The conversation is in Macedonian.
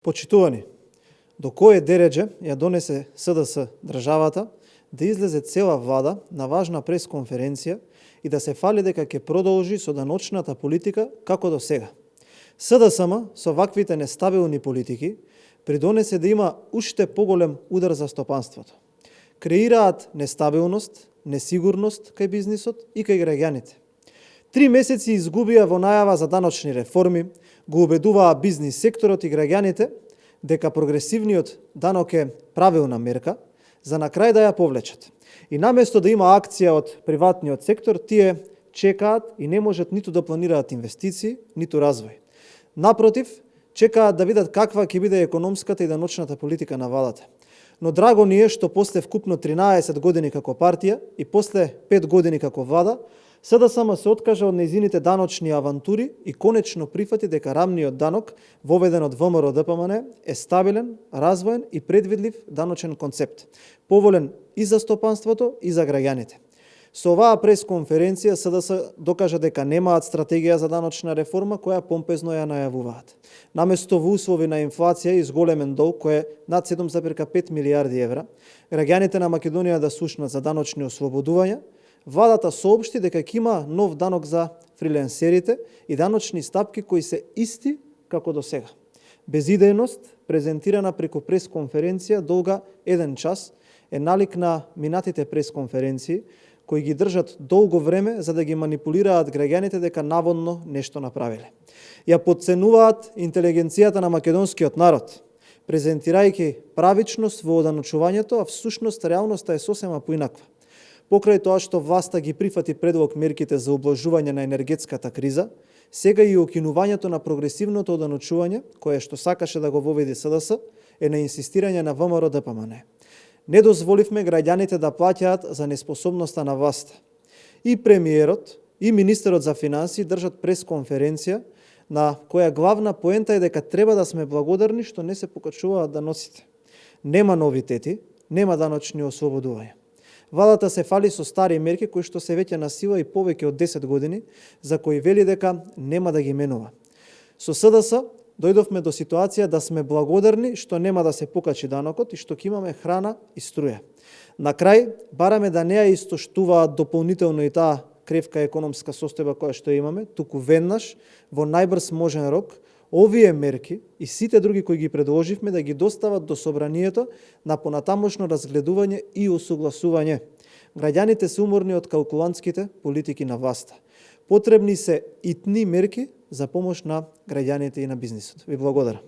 Почитувани, до кое дередже ја донесе СДС државата да излезе цела влада на важна пресконференција и да се фали дека ќе продолжи со даночната политика како до сега. СДСМ со ваквите нестабилни политики придонесе да има уште поголем удар за стопанството. Креираат нестабилност, несигурност кај бизнисот и кај граѓаните. 3 месеци изгубија во најава за даночни реформи, го убедуваа бизнис секторот и граѓаните дека прогресивниот данок е правилна мерка, за на крај да ја повлечат. И наместо да има акција од приватниот сектор, тие чекаат и не можат ниту да планираат инвестиции, ниту развој. Напротив, чекаат да видат каква ќе биде економската и даночната политика на владата. Но драго ни е што после вкупно 13 години како партија и после 5 години како влада, СДСМ се откажа од нејзините даночни авантури и конечно прифати дека рамниот данок, воведен од ВМРО ДПМН, е стабилен, развоен и предвидлив даночен концепт, поволен и за стопанството и за граѓаните. Со оваа пресконференција СДС докажа дека немаат стратегија за даночна реформа која помпезно ја најавуваат. Наместо во услови на инфлација и зголемен долг кој е над 7,5 милијарди евра, граѓаните на Македонија да слушнат за даночни ослободувања, владата соопшти дека ќе има нов данок за фриленсерите и даночни стапки кои се исти како до сега. Безидејност, презентирана преку пресконференција долга 1 час, е налик на минатите пресконференции, кои ги држат долго време за да ги манипулираат граѓаните дека наводно нешто направиле. Ја потценуваат интелигенцијата на македонскиот народ, презентирајќи правичност во оданочувањето, а всушност реалноста е сосема поинаква. Покрај тоа што власта ги прифати предлог мерките за ублажување на енергетската криза, сега и окинувањето на прогресивното оданочување, кое што сакаше да го воведи СДС, е на инсистирање на ВМРО ДПМН. Не дозволивме граѓаните да плаќаат за неспособноста на власта. И премиерот, и министерот за финансии држат пресконференција на која главна поента е дека треба да сме благодарни што не се покачуваат даноците. Нема новитети, нема даночни ослободувања. Владата се фали со стари мерки кои што се веќе на сила и повеќе од 10 години, за кои вели дека нема да ги менува. Со СДС дојдовме до ситуација да сме благодарни што нема да се покачи данокот и што ќе имаме храна и струја. На крај, бараме да не ја истоштуваат дополнително и таа кревка економска состојба која што имаме, туку веднаш, во најбрз можен рок, овие мерки и сите други кои ги предложивме да ги достават до собранието на понатамошно разгледување и усогласување. Граѓаните се уморни од калкулантските политики на власта. Потребни се итни мерки за помош на граѓаните и на бизнисот. Ви благодарам.